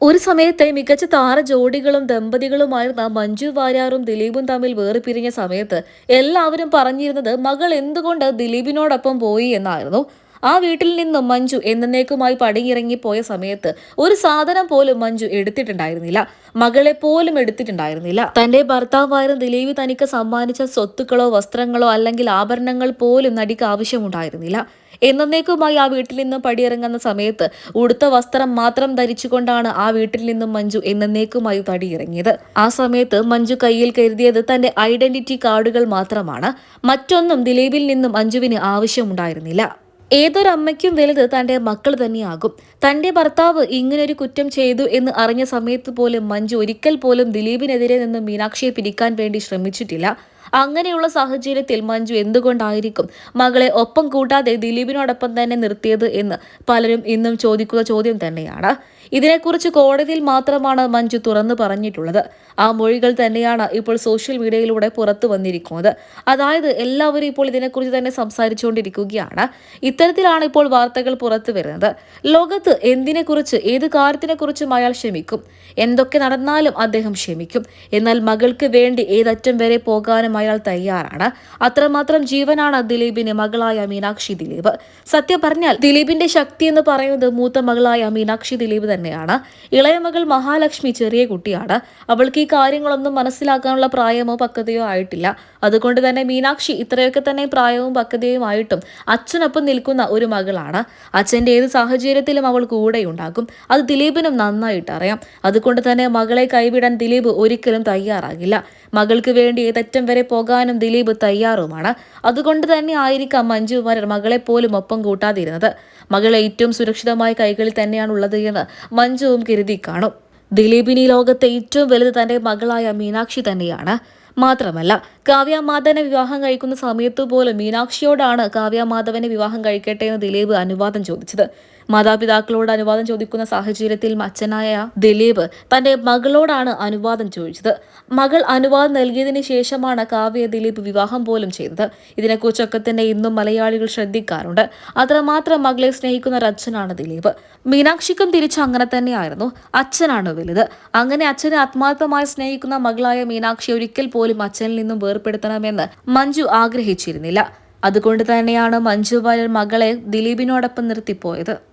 ഒരു സമയത്തെ മികച്ച താരജോഡികളും ദമ്പതികളുമായിരുന്ന മഞ്ജു വാര്യറും ദിലീപും തമ്മിൽ വേർപിരിഞ്ഞ സമയത്ത് എല്ലാവരും പറഞ്ഞിരുന്നത് മകൾ എന്തുകൊണ്ട് ദിലീപിനോടൊപ്പം പോയി എന്നായിരുന്നു. ആ വീട്ടിൽ നിന്നും മഞ്ജു എന്നേക്കുമായി പടിയിറങ്ങിപ്പോയ സമയത്ത് ഒരു സാധനം പോലും മഞ്ജു എടുത്തിട്ടുണ്ടായിരുന്നില്ല. മകളെ പോലും എടുത്തിട്ടുണ്ടായിരുന്നില്ല. തന്റെ ഭർത്താവായിരുന്ന ദിലീപ് തനിക്ക് സമ്മാനിച്ച സ്വത്തുക്കളോ വസ്ത്രങ്ങളോ അല്ലെങ്കിൽ ആഭരണങ്ങൾ പോലും നടിക്ക് ആവശ്യമുണ്ടായിരുന്നില്ല. എന്നേക്കുമായി ആ വീട്ടിൽ നിന്നും പടിയിറങ്ങുന്ന സമയത്ത് ഉടുത്ത വസ്ത്രം മാത്രം ധരിച്ചുകൊണ്ടാണ് ആ വീട്ടിൽ നിന്നും മഞ്ജു എന്നേക്കുമായി പടിയിറങ്ങിയത്. ആ സമയത്ത് മഞ്ജു കയ്യിൽ കരുതിയത് തന്റെ ഐഡന്റിറ്റി കാർഡുകൾ മാത്രമാണ്. മറ്റൊന്നും ദിലീപിൽ നിന്നും മഞ്ജുവിന് ആവശ്യമുണ്ടായിരുന്നില്ല. ഏതൊരമ്മയ്ക്കും വലുത് തന്റെ മക്കൾ തന്നെയാകും. തന്റെ ഭർത്താവ് ഇങ്ങനൊരു കുറ്റം ചെയ്തു എന്ന് അറിഞ്ഞ സമയത്ത് പോലും മഞ്ജു ഒരിക്കൽ പോലും ദിലീപിനെതിരെ നിന്ന് മീനാക്ഷിയെ പിരിക്കാൻ വേണ്ടി ശ്രമിച്ചിട്ടില്ല. അങ്ങനെയുള്ള സാഹചര്യത്തിൽ മഞ്ജു എന്തുകൊണ്ടായിരിക്കും മകളെ ഒപ്പം കൂട്ടാതെ ദിലീപിനോടൊപ്പം തന്നെ നിർത്തിയത് എന്ന് പലരും ഇന്നും ചോദിക്കുന്ന ചോദ്യം തന്നെയാണ്. ഇതിനെക്കുറിച്ച് കോടതിയിൽ മാത്രമാണ് മഞ്ജു തുറന്നു പറഞ്ഞിട്ടുള്ളത്. ആ മൊഴികൾ തന്നെയാണ് ഇപ്പോൾ സോഷ്യൽ മീഡിയയിലൂടെ പുറത്തു വന്നിരിക്കുന്നത്. അതായത് എല്ലാവരും ഇപ്പോൾ ഇതിനെക്കുറിച്ച് തന്നെ സംസാരിച്ചുകൊണ്ടിരിക്കുകയാണ്. ഇത്തരത്തിലാണ് ഇപ്പോൾ വാർത്തകൾ പുറത്തു വരുന്നത്. ലോകത്ത് എന്തിനെക്കുറിച്ച് ഏത് കാര്യത്തിനെക്കുറിച്ചും അയാൾ ക്ഷമിക്കും. എന്തൊക്കെ നടന്നാലും അദ്ദേഹം ക്ഷമിക്കും. എന്നാൽ മകൾക്ക് വേണ്ടി ഏതറ്റം വരെ പോകാനും അയാൾ തയ്യാറാണ്. അത്രമാത്രം ജീവനാണ് ദിലീപിന് മകളായ മീനാക്ഷി ദിലീപ്. സത്യം പറഞ്ഞാൽ ദിലീപിന്റെ ശക്തി എന്ന് പറയുന്നത് മൂത്ത മകളായ മീനാക്ഷി ദിലീപ് തന്നെയാണ്. ഇളയ മകൾ മഹാലക്ഷ്മി ചെറിയ കുട്ടിയാണ്. അവൾക്ക് ഈ കാര്യങ്ങളൊന്നും മനസ്സിലാക്കാനുള്ള പ്രായമോ പക്വതയോ ആയിട്ടില്ല. അതുകൊണ്ട് തന്നെ മീനാക്ഷി ഇത്രയൊക്കെ തന്നെ പ്രായവും പക്വതയും ആയിട്ടും അച്ഛനൊപ്പം നിൽക്കുന്ന ഒരു മകളാണ്. അച്ഛന്റെ ഏത് സാഹചര്യത്തിലും അവൾ കൂടെയുണ്ടാകും. അത് ദിലീപിനും നന്നായിട്ട് അറിയാം. അതുകൊണ്ട് തന്നെ മകളെ കൈവിടാൻ ദിലീപ് ഒരിക്കലും തയ്യാറാകില്ല. മകൾക്ക് വേണ്ടി ഏതറ്റം വരെ പോകാനും ദിലീപ് തയ്യാറുമാണ്. അതുകൊണ്ട് തന്നെ ആയിരിക്കാം മഞ്ജു വാര്യർ മകളെ പോലും ഒപ്പം കൂട്ടാതിരുന്നത്. മകൾ ഏറ്റവും സുരക്ഷിതമായ കൈകളിൽ തന്നെയാണുള്ളത് എന്ന് മഞ്ജുവും കരുതി കാണും. ദിലീപിന് ഈ ലോകത്തെ ഏറ്റവും വലുത് തന്റെ മകളായ മീനാക്ഷി തന്നെയാണ്. മാത്രമല്ല, കാവ്യ മാധവനെ വിവാഹം കഴിക്കുന്ന സമയത്തു പോലും മീനാക്ഷിയോടാണ് കാവ്യ മാധവനെ വിവാഹം കഴിക്കട്ടെ എന്ന് ദിലീപ് അനുവാദം ചോദിച്ചത്. മാതാപിതാക്കളോട് അനുവാദം ചോദിക്കുന്ന സാഹചര്യത്തിൽ അച്ഛനായ ദിലീപ് തന്റെ മകളോടാണ് അനുവാദം ചോദിച്ചത്. മകൾ അനുവാദം നൽകിയതിന് ശേഷമാണ് കാവ്യ ദിലീപ് വിവാഹം പോലും ചെയ്തത്. ഇതിനെക്കുറിച്ചൊക്കെ തന്നെ ഇന്നും മലയാളികൾ ശ്രദ്ധിക്കാറുണ്ട്. അത്രമാത്രം മകളെ സ്നേഹിക്കുന്ന ഒരു അച്ഛനാണ് ദിലീപ്. മീനാക്ഷിക്കും തിരിച്ച് അങ്ങനെ തന്നെയായിരുന്നു. അച്ഛനാണ് വലുത്. അങ്ങനെ അച്ഛനെ ആത്മാർത്ഥമായി സ്നേഹിക്കുന്ന മകളായ മീനാക്ഷി ഒരിക്കൽ പോലും അച്ഛനിൽ നിന്നും വേർപെടുത്തണമെന്ന് മഞ്ജു ആഗ്രഹിച്ചിരുന്നില്ല. അതുകൊണ്ട് തന്നെയാണ് മഞ്ജു വാര്യർ മകളെ ദിലീപിനോടൊപ്പം നിർത്തിപ്പോയത്.